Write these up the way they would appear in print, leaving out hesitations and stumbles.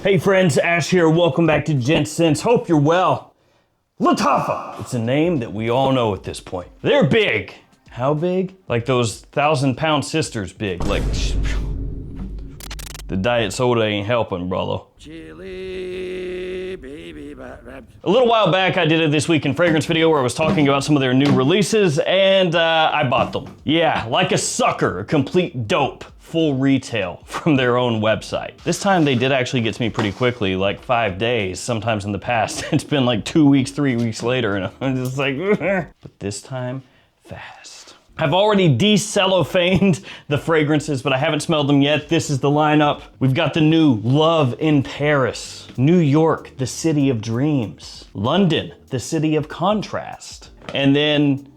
Hey friends, Ash here. Welcome back to Gents. Hope you're well. Lattafa. It's a name that we all know at this point. They're big. How big? Like those 1,000-pound sisters big. Like, the diet soda ain't helping, brother. Chili, baby, a little while back, I did a This Week in Fragrance video where I was talking about some of their new releases, and I bought them. Yeah, like a sucker, a complete dope. Full retail from their own website. This time they did actually get to me pretty quickly, like 5 days. Sometimes in the past, it's been like 2 weeks, 3 weeks later, and I'm just like, but this time, fast. I've already de-cellophaned the fragrances, but I haven't smelled them yet. This is the lineup. We've got the new Love in Paris, New York, the city of dreams, London, the city of contrast, and then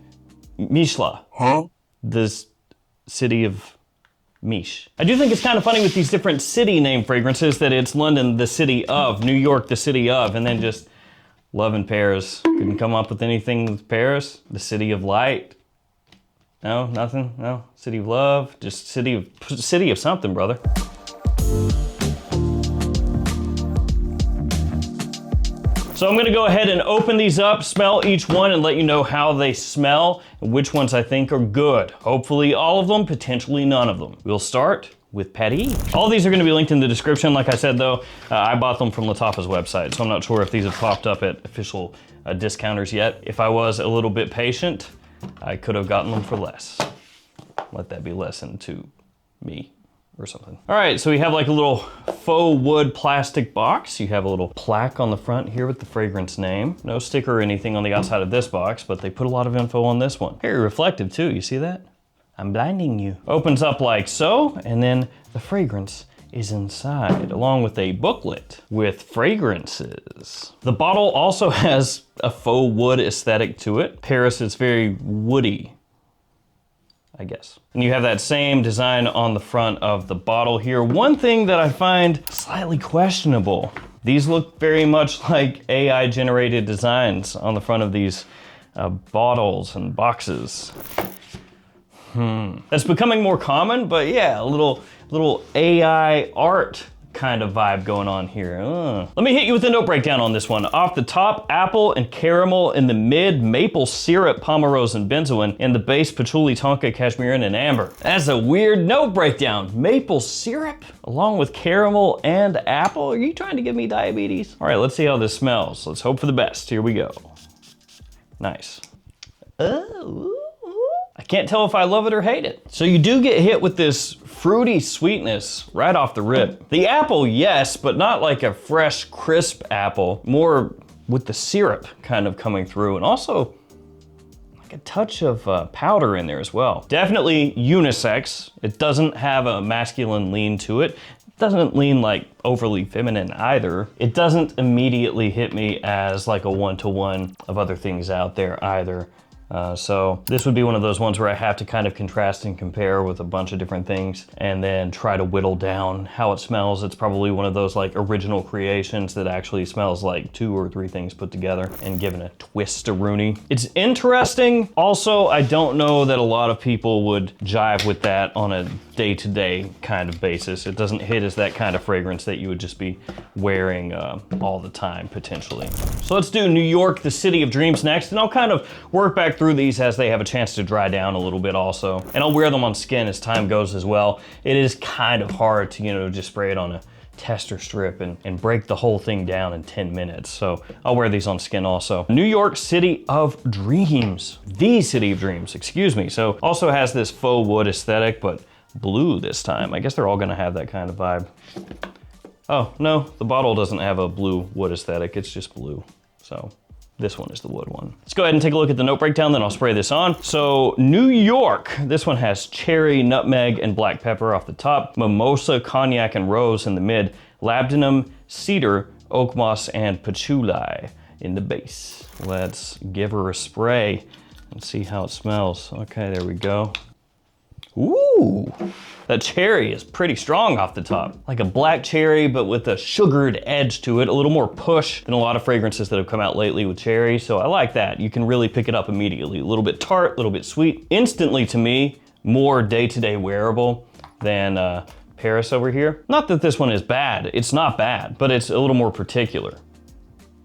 Mishlah, the city of Mish. I do think it's kind of funny with these different city name fragrances that it's London, the city of, New York, the city of, and then just Love in Paris. Couldn't come up with anything with Paris. The city of light. No, nothing, no. City of love, just city of something, brother. So I'm gonna go ahead and open these up, smell each one, and let you know how they smell and which ones I think are good. Hopefully all of them, potentially none of them. We'll start with Paris. All these are gonna be linked in the description. Like I said though, I bought them from Lattafa's website, so I'm not sure if these have popped up at official discounters yet. If I was a little bit patient, I could have gotten them for less. Let that be a lesson to me. Or something. All right, so we have like a little faux wood plastic box. You have a little plaque on the front here with the fragrance name. No sticker or anything on the outside of this box, but they put a lot of info on this one. Very reflective too, you see that? I'm blinding you. Opens up like so, and then the fragrance is inside, along with a booklet with fragrances. The bottle also has a faux wood aesthetic to it. Paris is very woody, I guess. And you have that same design on the front of the bottle here. One thing that I find slightly questionable, these look very much like AI generated designs on the front of these bottles and boxes. That's becoming more common, but yeah, a little AI art kind of vibe going on here. Let me hit you with a note breakdown on this one. Off the top, apple and caramel. In the mid, maple syrup, pomerose and benzoin. In the base, patchouli, tonka, cashmere, and amber. That's a weird note breakdown. Maple syrup along with caramel and apple? Are you trying to give me diabetes? All right, let's see how this smells. Let's hope for the best. Here we go. Nice. I can't tell if I love it or hate it. So you do get hit with this fruity sweetness right off the rip. The apple, yes, but not like a fresh, crisp apple. More with the syrup kind of coming through, and also like a touch of powder in there as well. Definitely unisex. It doesn't have a masculine lean to it. It doesn't lean like overly feminine either. It doesn't immediately hit me as like a one-to-one of other things out there either. So this would be one of those ones where I have to kind of contrast and compare with a bunch of different things and then try to whittle down how it smells. It's probably one of those like original creations that actually smells like 2 or 3 things put together and given a twist-a-rooney. It's interesting. Also, I don't know that a lot of people would jive with that on a day-to-day kind of basis. It doesn't hit as that kind of fragrance that you would just be wearing all the time, potentially. So let's do New York, the city of dreams next, and I'll kind of work back through these as they have a chance to dry down a little bit also. And I'll wear them on skin as time goes as well. It is kind of hard to, you know, just spray it on a tester strip and break the whole thing down in 10 minutes. So I'll wear these on skin also. New York City of Dreams. The City of Dreams, excuse me. So also has this faux wood aesthetic, but blue this time. I guess they're all gonna have that kind of vibe. Oh, no, the bottle doesn't have a blue wood aesthetic. It's just blue, so. This one is the wood one. Let's go ahead and take a look at the note breakdown, then I'll spray this on. So New York, this one has cherry, nutmeg, and black pepper off the top, mimosa, cognac, and rose in the mid, labdanum, cedar, oak moss, and patchouli in the base. Let's give her a spray and see how it smells. Okay, there we go. Ooh, that cherry is pretty strong off the top. Like a black cherry, but with a sugared edge to it, a little more push than a lot of fragrances that have come out lately with cherry. So I like that. You can really pick it up immediately. A little bit tart, a little bit sweet. Instantly to me, more day-to-day wearable than Paris over here. Not that this one is bad, it's not bad, but it's a little more particular.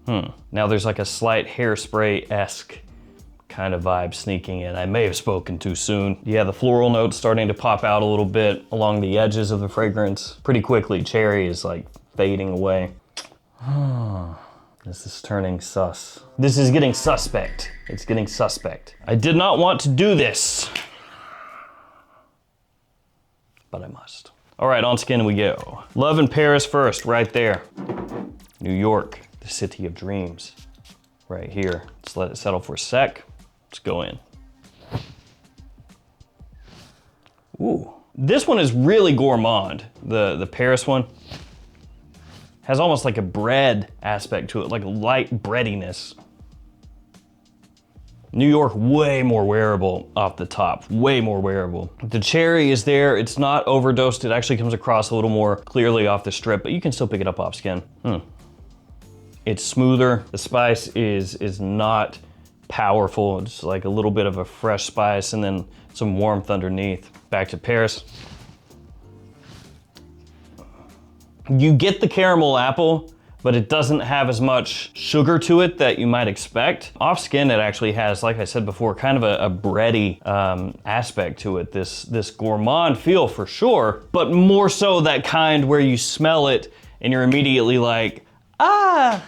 Now there's like a slight hairspray-esque kind of vibe sneaking in. I may have spoken too soon. Yeah, the floral note's starting to pop out a little bit along the edges of the fragrance. Pretty quickly, cherry is like fading away. This is turning sus. This is getting suspect. It's getting suspect. I did not want to do this, but I must. All right, on skin we go. Love in Paris first, right there. New York, the city of dreams. Right here. Let's let it settle for a sec. Let's go in. Ooh. This one is really gourmand. The Paris one has almost like a bread aspect to it, like a light breadiness. New York, way more wearable off the top, way more wearable. The cherry is there, it's not overdosed, it actually comes across a little more clearly off the strip, but you can still pick it up off skin. It's smoother, the spice is not powerful, it's like a little bit of a fresh spice and then some warmth underneath. Back to Paris. You get the caramel apple, but it doesn't have as much sugar to it that you might expect. Off skin, it actually has, like I said before, kind of a bready aspect to it. This gourmand feel for sure, but more so that kind where you smell it and you're immediately like, ah,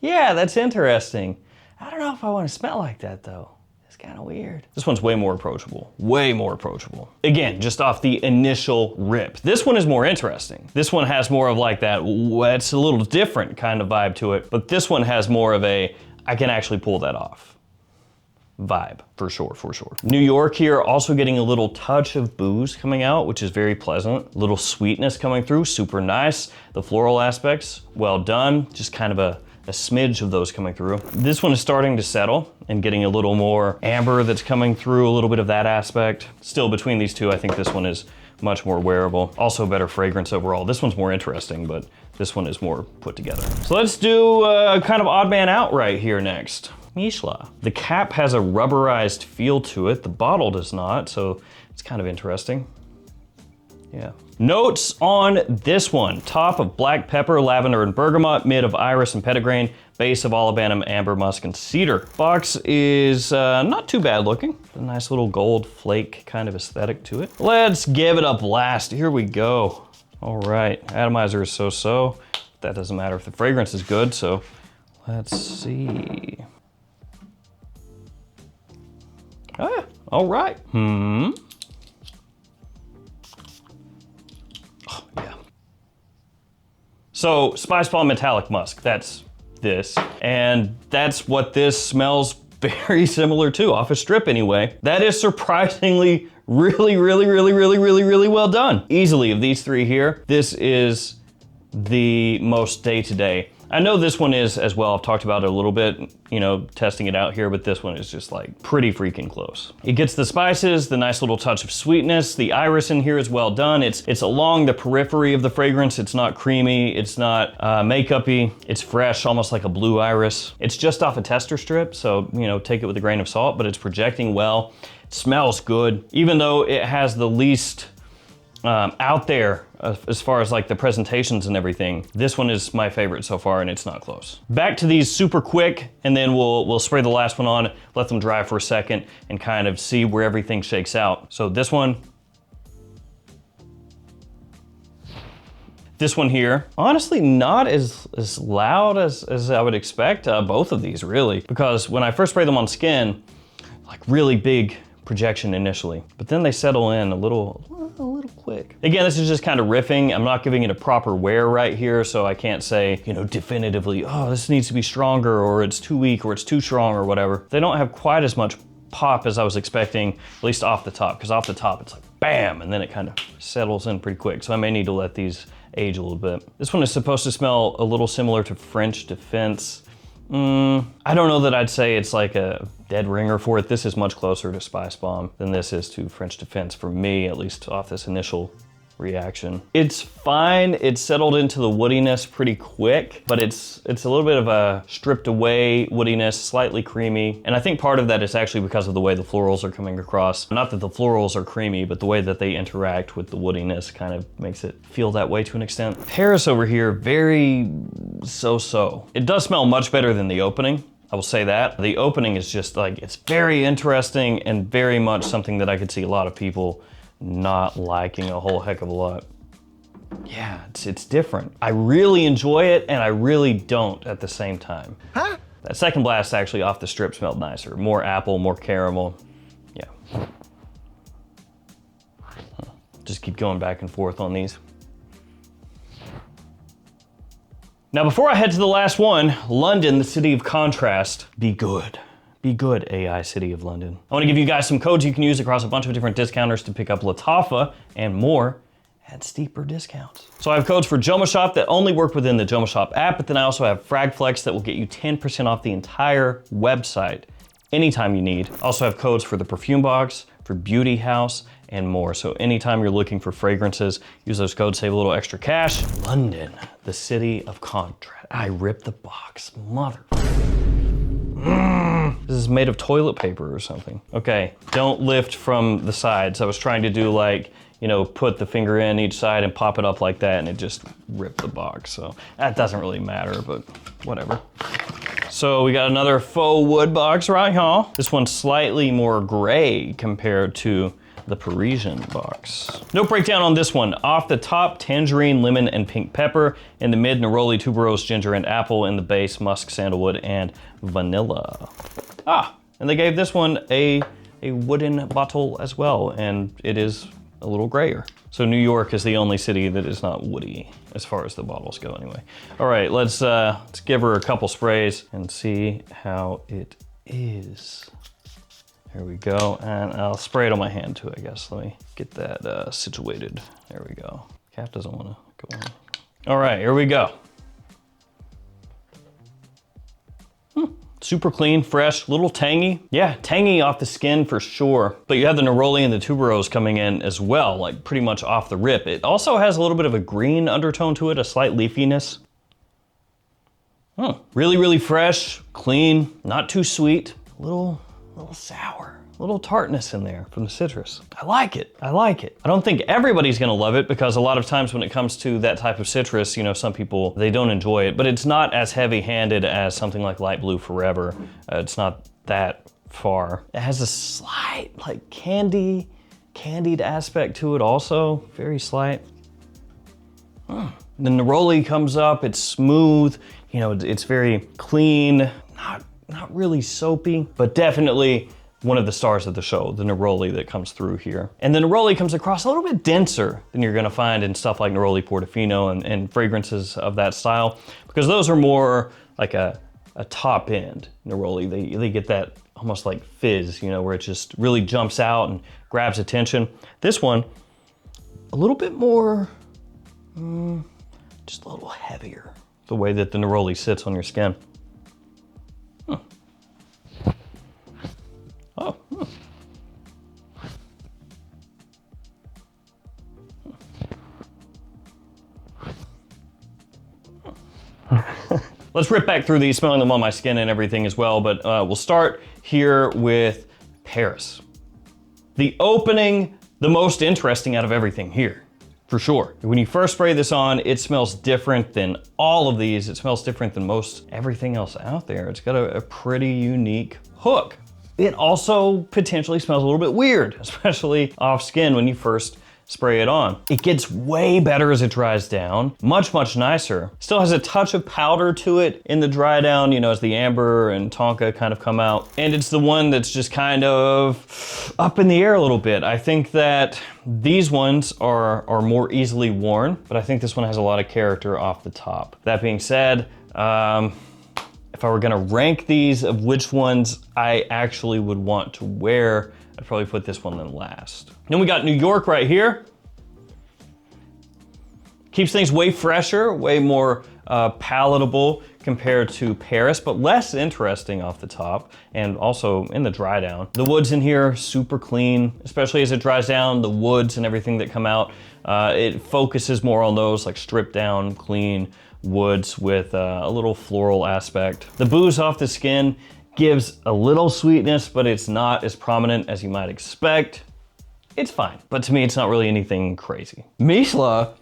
yeah, that's interesting. I don't know if I want to smell like that though. Kind of weird. This one's way more approachable. Way more approachable. Again, just off the initial rip. This one is more interesting. This one has more of like that, it's a little different kind of vibe to it, but this one has more of a, I can actually pull that off vibe, for sure, for sure. New York here, also getting a little touch of booze coming out, which is very pleasant. Little sweetness coming through, super nice. The floral aspects, well done. Just kind of a smidge of those coming through. This one is starting to settle and getting a little more amber that's coming through, a little bit of that aspect. Still between these two, I think this one is much more wearable. Also better fragrance overall. This one's more interesting, but this one is more put together. So let's do kind of odd man out right here next. Mishlah. The cap has a rubberized feel to it. The bottle does not, so it's kind of interesting. Yeah. Notes on this one. Top of black pepper, lavender, and bergamot. Mid of iris and petitgrain. Base of olibanum, amber, musk, and cedar. Box is not too bad looking. A nice little gold flake kind of aesthetic to it. Let's give it a blast. Here we go. All right, atomizer is so-so. That doesn't matter if the fragrance is good, so let's see. Oh yeah, all right. So Spice Bomb Metallic Musk, that's this. And that's what this smells very similar to, off a strip anyway. That is surprisingly really well done. Easily of these three here, this is the most day-to-day. I know this one is as well, I've talked about it a little bit, you know, testing it out here, but this one is just like pretty freaking close. It gets the spices, the nice little touch of sweetness, the iris in here is well done. It's along the periphery of the fragrance. It's not creamy, it's not makeup-y, it's fresh, almost like a blue iris. It's just off a tester strip, so, you know, take it with a grain of salt, but it's projecting well. It smells good, even though it has the least out there as far as like the presentations and everything. This one is my favorite so far, and it's not close. Back to these super quick, and then we'll spray the last one on, let them dry for a second, and kind of see where everything shakes out. So this one here, honestly not as loud as I would expect, both of these really, because when I first spray them on skin, like really big projection initially, but then they settle in a little quick. Again, this is just kind of riffing. I'm not giving it a proper wear right here, so I can't say, you know, definitively, oh, this needs to be stronger, or it's too weak, or it's too strong, or whatever. They don't have quite as much pop as I was expecting, at least off the top, because off the top it's like bam, and then it kind of settles in pretty quick, so I may need to let these age a little bit. This one is supposed to smell a little similar to French Defense. I don't know that I'd say it's like a dead ringer for it. This is much closer to Spice Bomb than this is to French Defense for me, at least off this initial reaction. It's fine. It's settled into the woodiness pretty quick, but it's a little bit of a stripped away woodiness, slightly creamy. And I think part of that is actually because of the way the florals are coming across. Not that the florals are creamy, but the way that they interact with the woodiness kind of makes it feel that way to an extent. Paris over here, very so-so. It does smell much better than the opening. I will say that. The opening is just like, it's very interesting and very much something that I could see a lot of people not liking a whole heck of a lot. Yeah, it's different. I really enjoy it and I really don't at the same time. Huh? That second blast actually off the strip smelled nicer. More apple, more caramel. Yeah. Just keep going back and forth on these. Now, before I head to the last one, London, the city of contrast, be good. Be good, AI City of London. I want to give you guys some codes you can use across a bunch of different discounters to pick up Lattafa and more at steeper discounts. So I have codes for JOMASHOP that only work within the JOMASHOP app, but then I also have FragFlex that will get you 10% off the entire website anytime you need. I also have codes for the Perfume Box, for Beauty House, and more. So anytime you're looking for fragrances, use those codes, save a little extra cash. London, the city of contrast. I ripped the box, mother. This is made of toilet paper or something. Okay, don't lift from the sides. I was trying to do like, you know, put the finger in each side and pop it up like that, and it just ripped the box. So that doesn't really matter, but whatever. So we got another faux wood box right here. This one's slightly more gray compared to the Parisian box. No breakdown on this one. Off the top, tangerine, lemon, and pink pepper. In the mid, neroli, tuberose, ginger, and apple. In the base, musk, sandalwood, and vanilla. Ah, and they gave this one a wooden bottle as well, and it is a little grayer. So New York is the only city that is not woody, as far as the bottles go anyway. All right, let's give her a couple sprays and see how it is. There we go, and I'll spray it on my hand too, I guess. Let me get that situated. There we go. Cap doesn't want to go on. All right, here we go. Super clean, fresh, little tangy. Yeah, tangy off the skin for sure. But you have the neroli and the tuberose coming in as well, like pretty much off the rip. It also has a little bit of a green undertone to it, a slight leafiness. Really, really fresh, clean, not too sweet, a little sour, a little tartness in there from the citrus. I like it, I like it. I don't think everybody's gonna love it because a lot of times when it comes to that type of citrus, you know, some people, they don't enjoy it, but it's not as heavy-handed as something like Light Blue Forever. It's not that far. It has a slight, like candied aspect to it also, very slight. The neroli comes up, it's smooth, you know, it's very clean, not really soapy, but definitely one of the stars of the show, the neroli that comes through here. And the neroli comes across a little bit denser than you're gonna find in stuff like Neroli Portofino and fragrances of that style, because those are more like a top end neroli. They get that almost like fizz, you know, where it just really jumps out and grabs attention. This one, a little bit more, just a little heavier, the way that the neroli sits on your skin. Let's rip back through these, smelling them on my skin and everything as well, but we'll start here with Paris. The opening, the most interesting out of everything here, for sure. When you first spray this on, it smells different than all of these. It smells different than most everything else out there. It's got a pretty unique hook. It also potentially smells a little bit weird, especially off skin when you first spray it on. It gets way better as it dries down, much, much nicer. Still has a touch of powder to it in the dry down, you know, as the amber and tonka kind of come out. And it's the one that's just kind of up in the air a little bit. I think that these ones are more easily worn, but I think this one has a lot of character off the top. That being said, if I were gonna rank these of which ones I actually would want to wear, I'd probably put this one in last. Then we got New York right here. Keeps things way fresher, way more palatable compared to Paris, but less interesting off the top and also in the dry down. The woods in here, super clean, especially as it dries down, the woods and everything that come out, it focuses more on those like stripped down, clean woods with a little floral aspect. The booze off the skin gives a little sweetness, but it's not as prominent as you might expect. It's fine, but to me, it's not really anything crazy. Mishlah,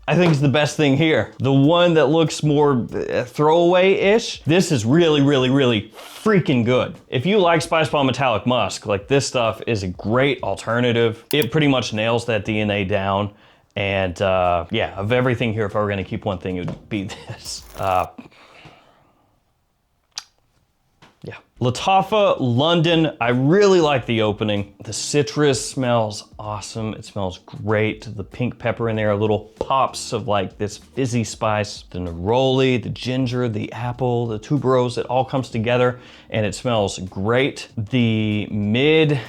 I think is the best thing here. The one that looks more throwaway-ish, this is really, really, really freaking good. If you like Spice Bomb Metallic Musk, like this stuff is a great alternative. It pretty much nails that DNA down. And yeah, of everything here, if I were gonna keep one thing, it would be this. Yeah. Lattafa London, I really like the opening. The citrus smells awesome. It smells great. The pink pepper in there, little pops of like this fizzy spice. The neroli, the ginger, the apple, the tuberose, it all comes together and it smells great. The mid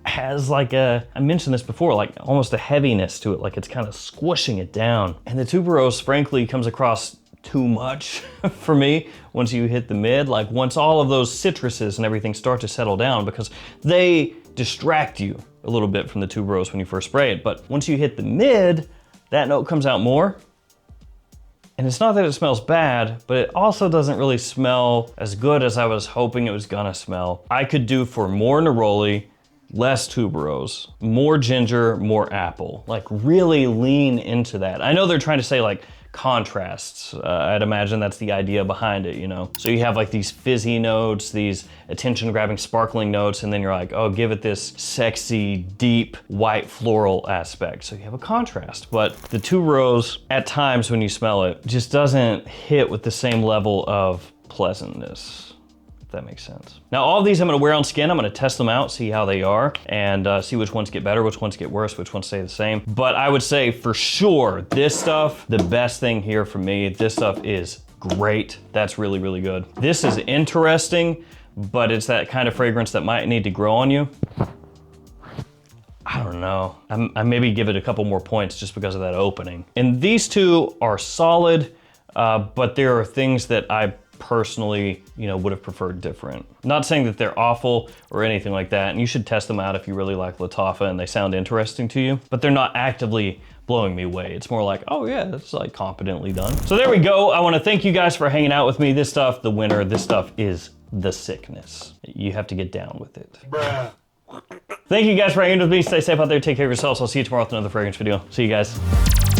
has like I mentioned this before, like almost a heaviness to it, like it's kind of squishing it down. And the tuberose, frankly, comes across too much for me once you hit the mid. Like once all of those citruses and everything start to settle down, because they distract you a little bit from the tuberose when you first spray it. But once you hit the mid, that note comes out more. And it's not that it smells bad, but it also doesn't really smell as good as I was hoping it was gonna smell. I could do for more neroli, less tuberose, more ginger, more apple. Like really lean into that. I know they're trying to say like contrasts. I'd imagine that's the idea behind it, you know? So you have like these fizzy notes, these attention-grabbing sparkling notes, and then you're like, oh, give it this sexy, deep, white floral aspect. So you have a contrast. But the tuberose, at times when you smell it, just doesn't hit with the same level of pleasantness. That makes sense. Now all of these I'm gonna wear on skin. I'm gonna test them out, see how they are, and see which ones get better, which ones get worse, which ones stay the same. But I would say for sure, this stuff, the best thing here for me, this stuff is great. That's really, really good. This is interesting, but it's that kind of fragrance that might need to grow on you. I don't know. I maybe give it a couple more points just because of that opening. And these two are solid, but there are things that I personally, you know, would have preferred different. Not saying that they're awful or anything like that, and you should test them out if you really like Lattafa and they sound interesting to you, but they're not actively blowing me away. It's more like, oh yeah, it's like competently done. So there we go. I want to thank you guys for hanging out with me. This stuff, the winner, this stuff is the sickness. You have to get down with it. Bruh. Thank you guys for hanging with me. Stay safe out there. Take care of yourselves. I'll see you tomorrow with another fragrance video. See you guys.